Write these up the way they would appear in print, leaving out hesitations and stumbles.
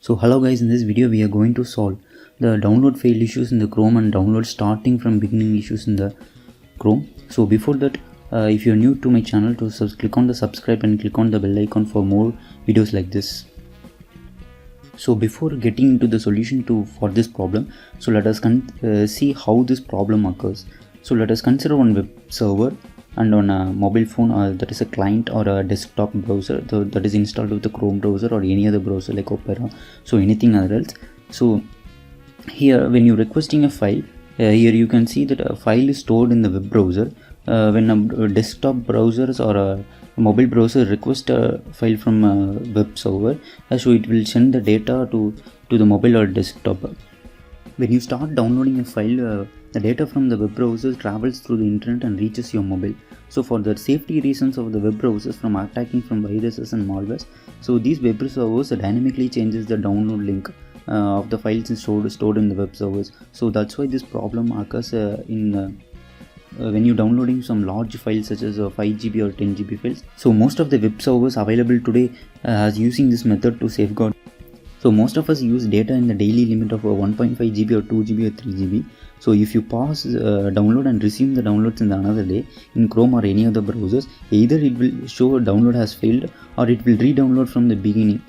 So hello guys, in this video we are going to solve the download fail issues in the Chrome and download starting from beginning issues in the Chrome. So before that, if you are new to my channel, click on the subscribe and click on the bell icon for more videos like this. So before getting into the solution for this problem, so let us see how this problem occurs. So let us consider one web server and on a mobile phone, that is a client or a desktop browser that is installed with the Chrome browser or any other browser like Opera, so anything else. So here when you're requesting a file, here you can see that a file is stored in the web browser. When a desktop browsers or a mobile browser request a file from a web server, so it will send the data to the mobile or desktop. When you start downloading a file, the data from the web browser travels through the internet and reaches your mobile. So for the safety reasons of the web browsers from attacking from viruses and malwares, so these web servers dynamically changes the download link of the files stored in the web servers. So that's why this problem occurs when you're downloading some large files such as 5 GB or 10 GB files. So most of the web servers available today is using this method to safeguard. So most of us use data in the daily limit of 1.5 GB or 2 GB or 3 GB. So if you pause download and resume the downloads in the another day in Chrome or any other browsers, either it will show a download has failed or it will re-download from the beginning.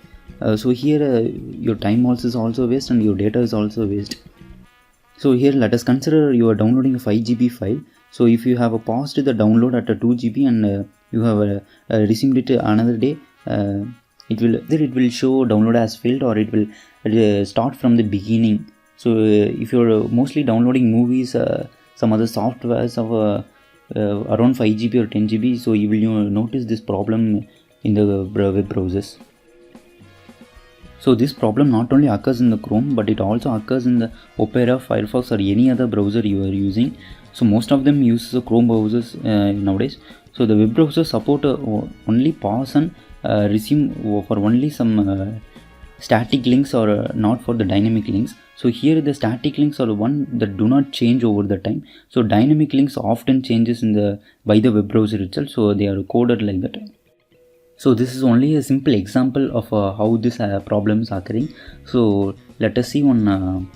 So here your time is also waste and your data is also waste. So here let us consider you are downloading a 5 GB file. So if you have paused the download at a 2 GB and you have resumed it another day, it will show download has failed or it will start from the beginning. So if you're mostly downloading movies, some other softwares of around 5 GB or 10 GB, so you will notice this problem in the web browsers. So this problem not only occurs in the Chrome, but it also occurs in the Opera, Firefox or any other browser you are using. So most of them use the Chrome browsers nowadays. So the web browsers support only pause and resume for only some static links or not for the dynamic links. So here the static links are the one that do not change over the time. So dynamic links often changes by the web browser itself. So they are coded like that. So this is only a simple example of how this problem is occurring. So let us see one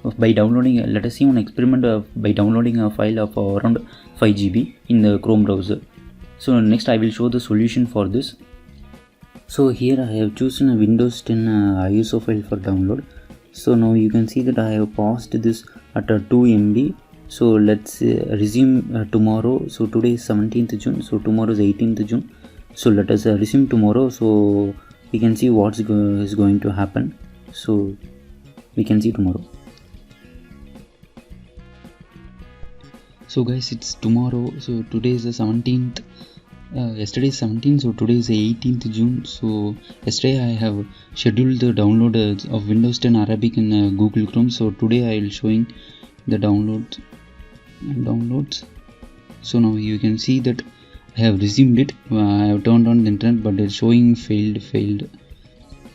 experiment by downloading a file of around 5 GB in the Chrome browser. So next I will show the solution for this. So here I have chosen a Windows 10 ISO file for download. So now you can see that I have paused this at 2 MB. So let's resume tomorrow. So today is 17th June. So tomorrow is 18th June. So let us resume tomorrow. So we can see what is going to happen. So we can see tomorrow. So guys, it's tomorrow. So today is the 17th. Yesterday is 17th, so today is 18th June. So yesterday I have scheduled the download of Windows 10 Arabic in Google Chrome. So today I will showing the downloads. So now you can see that I have resumed it. I have turned on the internet, but it's showing failed.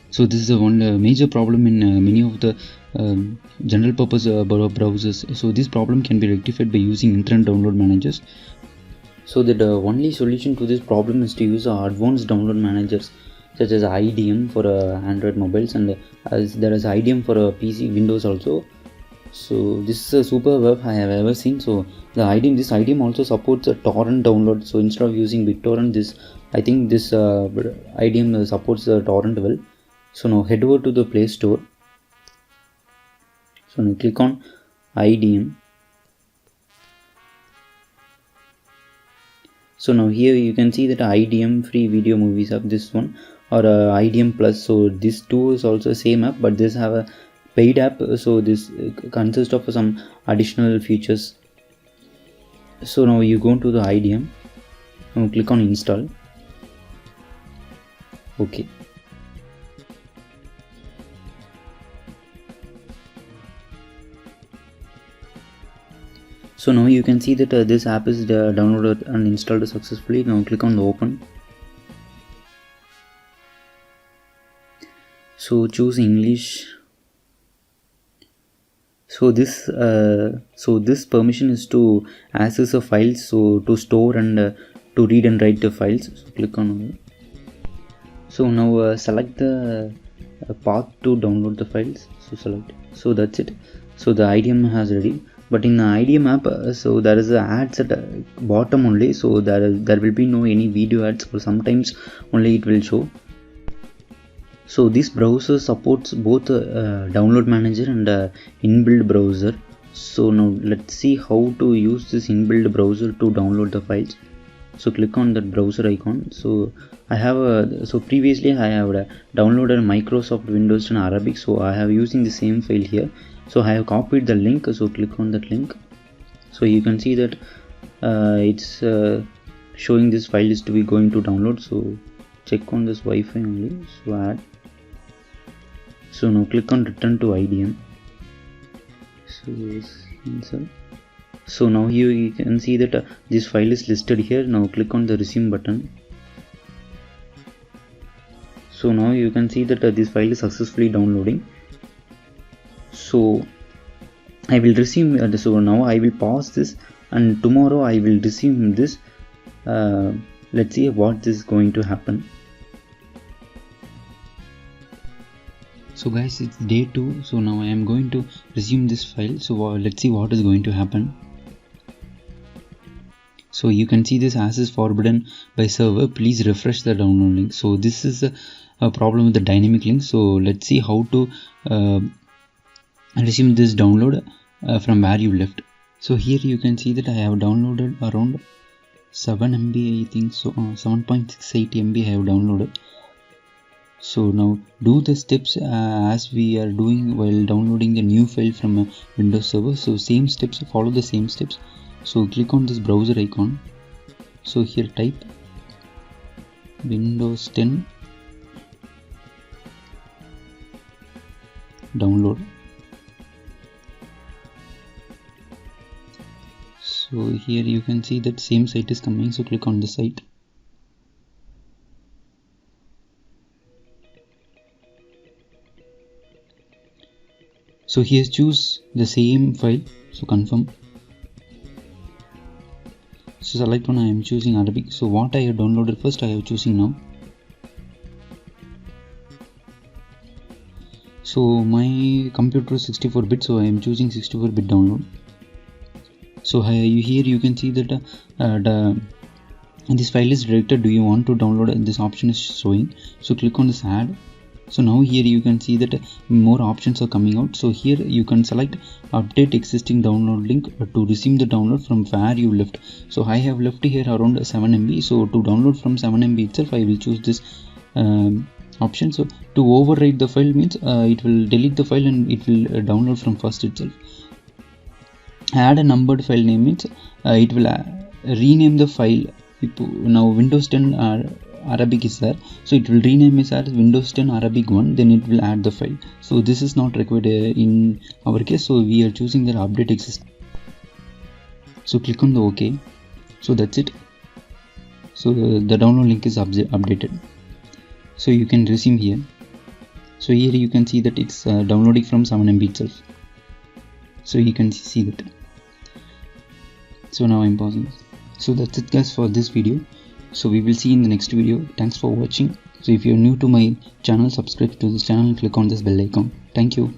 So this is one major problem in many of the general purpose browsers. So this problem can be rectified by using internet download managers. So the only solution to this problem is to use advanced download managers such as IDM for Android mobiles, and there is IDM for PC Windows also. So this is a super web I have ever seen. So this IDM also supports a torrent download. So instead of using BitTorrent, I think this IDM supports the torrent well. So now head over to the Play Store. So now click on IDM. So now here you can see that IDM free video movies have this one, or IDM plus. So this two is also same app, but this have a paid app. So this consists of some additional features. So now you go to the IDM, now click on install. Okay. So now you can see that this app is downloaded and installed successfully. Now click on the open. So choose English. So this permission is to access a file, so to store and to read and write the files. So click on. So now select the path to download the files. So select. So that's it. So the IDM has ready. But in the IDM app, so there is a ads at the bottom only, so there will be no any video ads, or sometimes only it will show. So this browser supports both download manager and inbuilt browser. So now let's see how to use this inbuilt browser to download the files. So click on that browser icon. So I have so previously I have downloaded Microsoft Windows and Arabic, so I have using the same file here. So I have copied the link, so click on that link. So you can see that it's showing this file is to be going to download. So check on this Wi-Fi only. So add. So now click on return to IDM. So insert. So now here you can see that this file is listed here. Now click on the resume button. So now you can see that this file is successfully downloading. So I will resume. So now I will pause this, and tomorrow I will resume this. Let's see what is going to happen. So guys, it's day 2. So now I am going to resume this file. So let's see what is going to happen. So you can see this as is forbidden by server. Please refresh the download link. So this is a problem with the dynamic link. So let's see how to resume this download from where you left. So here you can see that I have downloaded around 7 MB, I think so. 7.68 MB I have downloaded. So now do the steps as we are doing while downloading the new file from a Windows server. So same steps, follow the same steps. So click on this browser icon. So here type Windows 10 download. So here you can see that same site is coming. So click on the site. So here choose the same file. So confirm. So select one. I am choosing Arabic. So what I have downloaded first I am choosing now. So my computer is 64-bit, so I am choosing 64-bit download. So here you can see that this file is directed. Do you want to download? This option is showing. So click on this add. So now here you can see that more options are coming out. So here you can select update existing download link to resume the download from where you left. So I have left here around 7 MB. So to download from 7 MB itself, I will choose this option. So to overwrite the file means it will delete the file and it will download from first itself. Add a numbered file name means it will rename the file. Now Windows 10 Arabic is there, so it will rename it as Windows 10 Arabic 1, then it will add the file. So this is not required in our case, so we are choosing the update existing. So click on the OK. So that's it. So the download link is updated. So you can resume here. So here you can see that it's downloading from 7 MB itself. So you can see that. So now I'm pausing. So that's it guys for this video. So we will see in the next video. Thanks for watching. So if you're new to my channel, subscribe to this channel and click on this bell icon. Thank you.